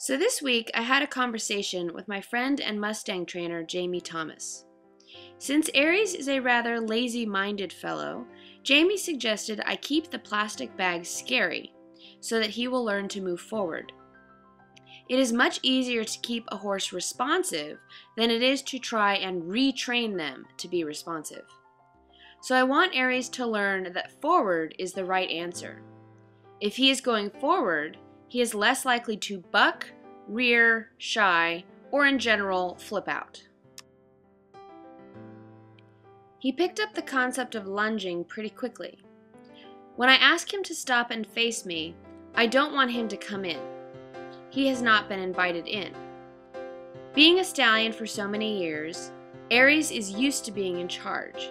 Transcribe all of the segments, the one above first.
So this week I had a conversation with my friend and Mustang trainer Jamie Thomas. Since Aries is a rather lazy-minded fellow, Jamie suggested I keep the plastic bags scary so that he will learn to move forward. It is much easier to keep a horse responsive than it is to try and retrain them to be responsive. So I want Aries to learn that forward is the right answer. If he is going forward, he is less likely to buck, rear, shy, or in general, flip out. He picked up the concept of lunging pretty quickly. When I ask him to stop and face me, I don't want him to come in. He has not been invited in. Being a stallion for so many years, Aries is used to being in charge.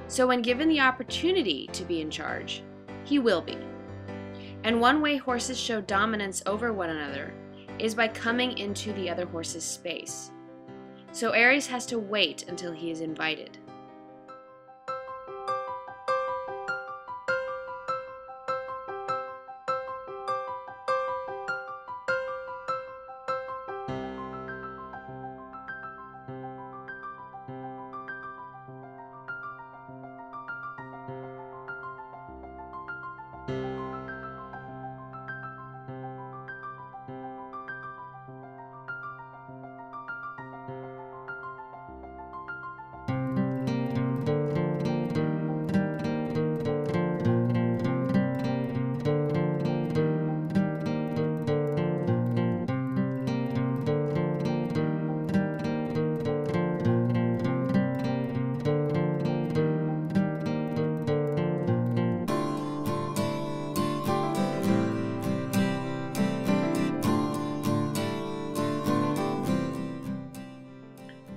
So when given the opportunity to be in charge, he will be. And one way horses show dominance over one another is by coming into the other horse's space. So Aries has to wait until he is invited.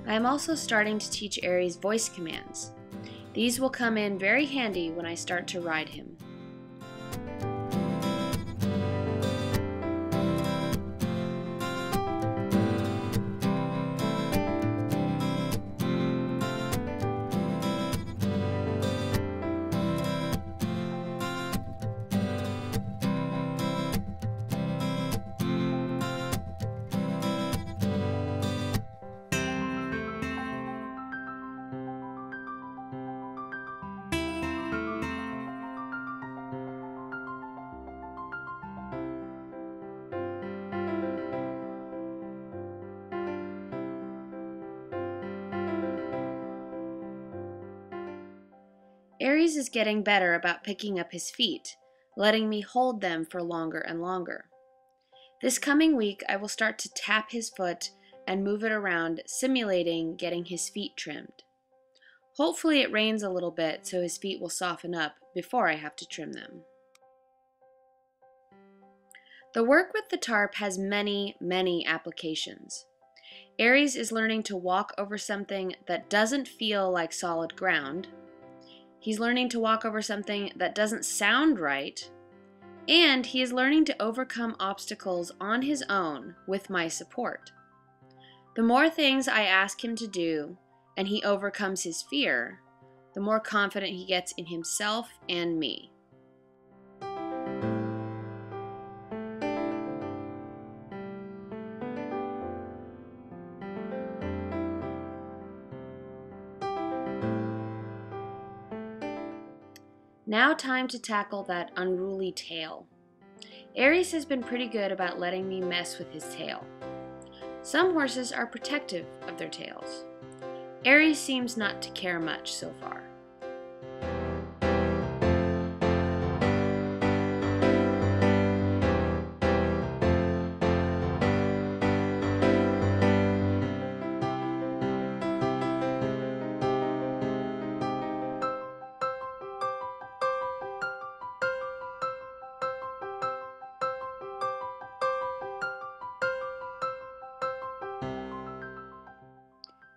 I am also starting to teach Aries voice commands. These will come in very handy when I start to ride him. Aries is getting better about picking up his feet, letting me hold them for longer and longer. This coming week, I will start to tap his foot and move it around, simulating getting his feet trimmed. Hopefully it rains a little bit so his feet will soften up before I have to trim them. The work with the tarp has many applications. Aries is learning to walk over something that doesn't feel like solid ground. He's learning to walk over something that doesn't sound right, and he is learning to overcome obstacles on his own with my support. The more things I ask him to do, and he overcomes his fear, the more confident he gets in himself and me. Now time to tackle that unruly tail. Aries has been pretty good about letting me mess with his tail. Some horses are protective of their tails. Aries seems not to care much so far.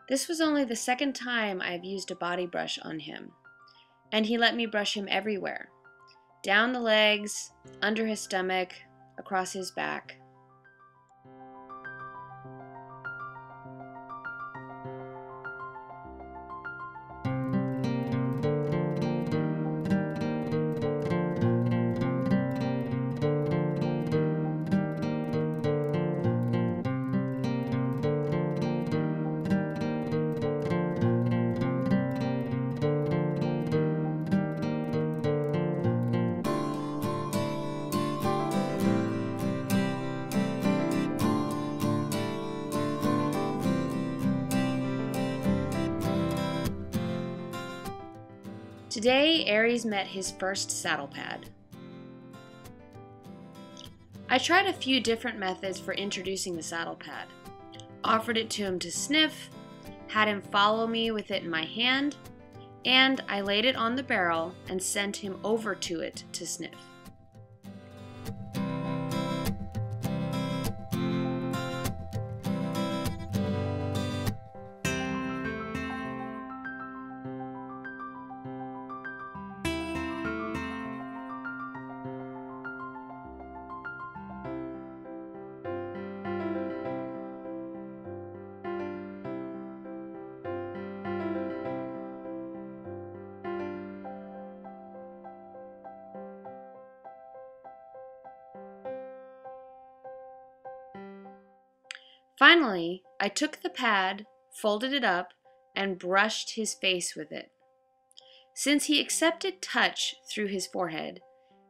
This was only the second time I have used a body brush on him, and he let me brush him everywhere. Down the legs, under his stomach, across his back. Today, Aries met his first saddle pad. I tried a few different methods for introducing the saddle pad. Offered it to him to sniff, had him follow me with it in my hand, and I laid it on the barrel and sent him over to it to sniff. Finally, I took the pad, folded it up, and brushed his face with it. Since he accepted touch through his forehead,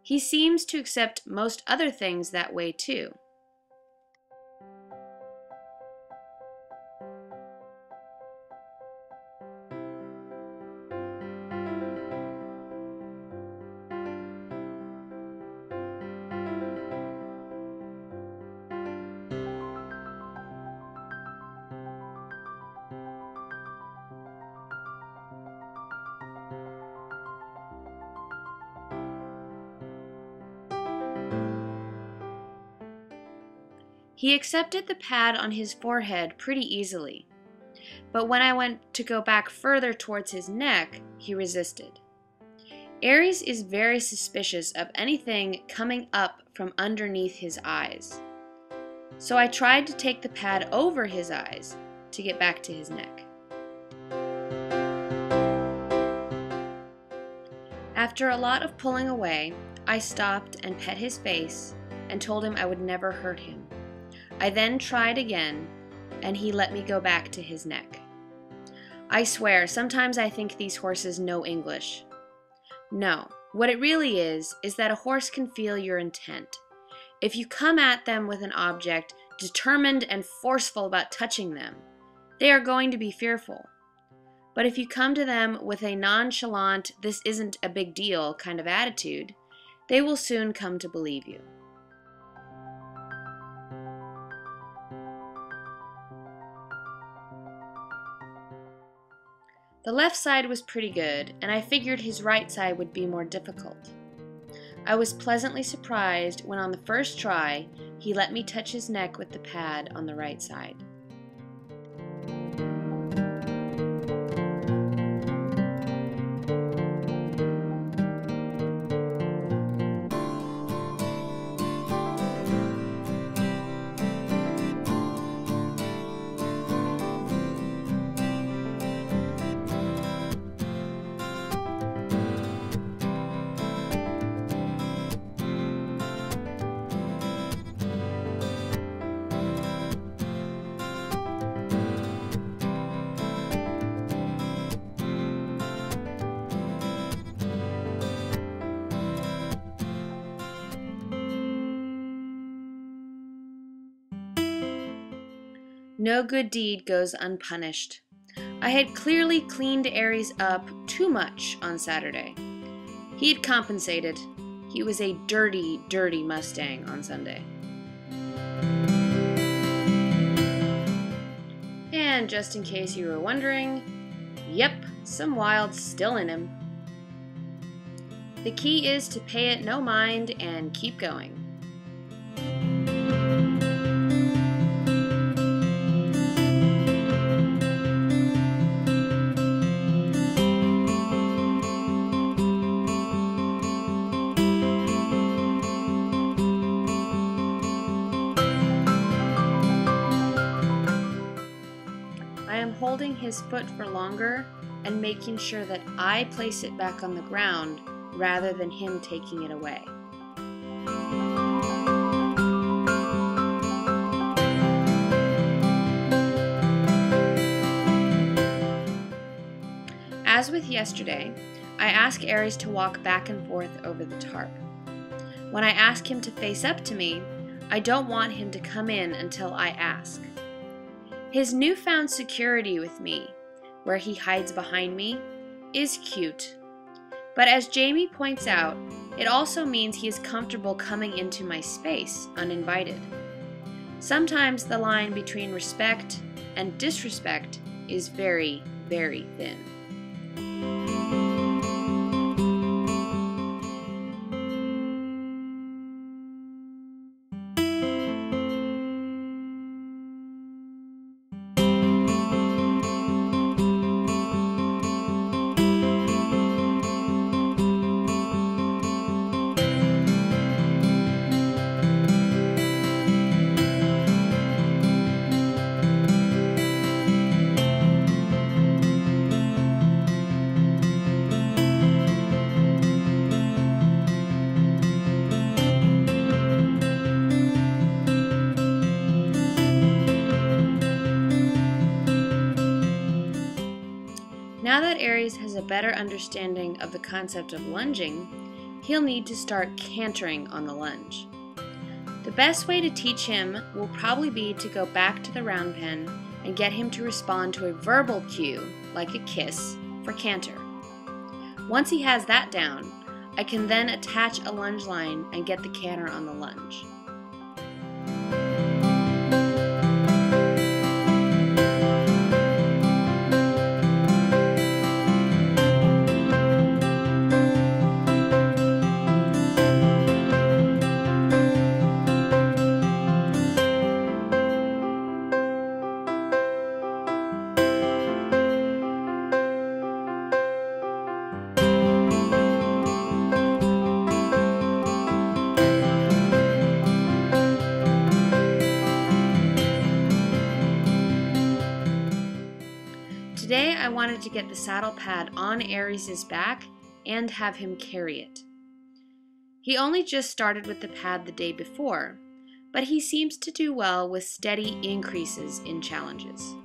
he seems to accept most other things that way too. He accepted the pad on his forehead pretty easily, but when I went to go back further towards his neck, he resisted. Aries is very suspicious of anything coming up from underneath his eyes, so I tried to take the pad over his eyes to get back to his neck. After a lot of pulling away, I stopped and pet his face and told him I would never hurt him. I then tried again, and he let me go back to his neck. I swear, sometimes I think these horses know English. No, what it really is that a horse can feel your intent. If you come at them with an object, determined and forceful about touching them, they are going to be fearful. But if you come to them with a nonchalant, this isn't a big deal kind of attitude, they will soon come to believe you. The left side was pretty good, and I figured his right side would be more difficult. I was pleasantly surprised when on the first try, he let me touch his neck with the pad on the right side. No good deed goes unpunished. I had clearly cleaned Aries up too much on Saturday. He had compensated. He was a dirty, dirty Mustang on Sunday. And just in case you were wondering, yep, some wild's still in him. The key is to pay it no mind and keep going. Holding his foot for longer and making sure that I place it back on the ground rather than him taking it away. As with yesterday, I ask Aries to walk back and forth over the tarp. When I ask him to face up to me, I don't want him to come in until I ask. His newfound security with me, where he hides behind me, is cute. But as Jamie points out, it also means he is comfortable coming into my space uninvited. Sometimes the line between respect and disrespect is very, very thin. Now that Aries has a better understanding of the concept of lunging, he'll need to start cantering on the lunge. The best way to teach him will probably be to go back to the round pen and get him to respond to a verbal cue, like a kiss, for canter. Once he has that down, I can then attach a lunge line and get the canter on the lunge. Today I wanted to get the saddle pad on Aries' back and have him carry it. He only just started with the pad the day before, but he seems to do well with steady increases in challenges.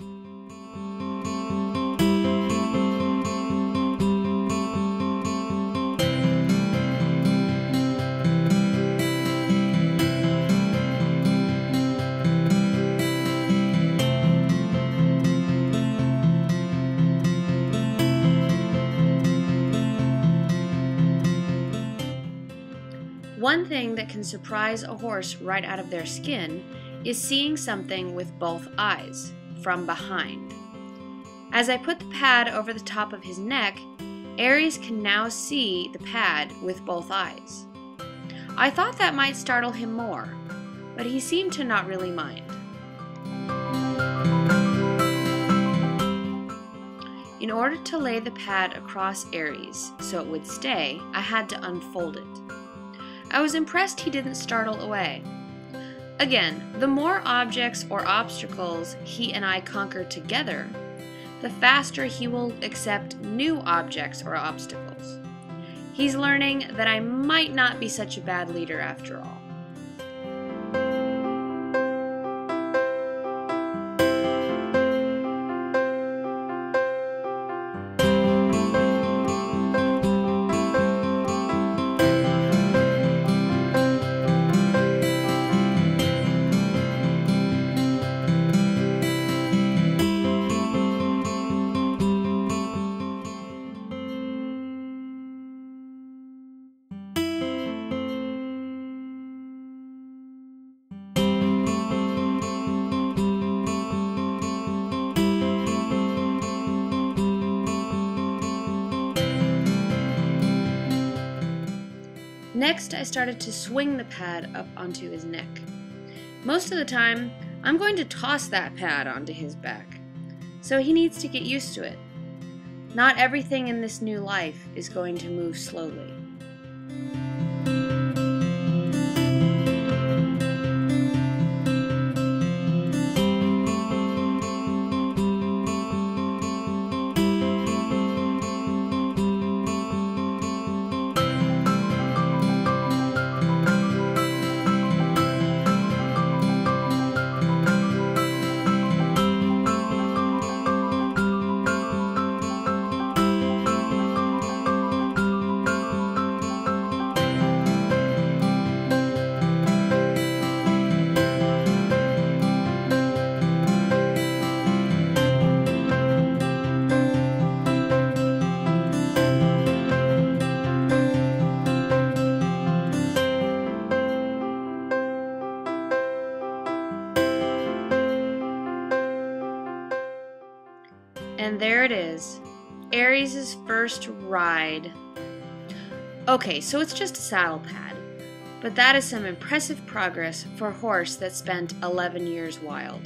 One thing that can surprise a horse right out of their skin is seeing something with both eyes, from behind. As I put the pad over the top of his neck, Aries can now see the pad with both eyes. I thought that might startle him more, but he seemed to not really mind. In order to lay the pad across Aries so it would stay, I had to unfold it. I was impressed he didn't startle away. Again, the more objects or obstacles he and I conquer together, the faster he will accept new objects or obstacles. He's learning that I might not be such a bad leader after all. Next, I started to swing the pad up onto his neck. Most of the time, I'm going to toss that pad onto his back, so he needs to get used to it. Not everything in this new life is going to move slowly. And there it is, Aries' first ride. Okay, so it's just a saddle pad, but that is some impressive progress for a horse that spent 11 years wild.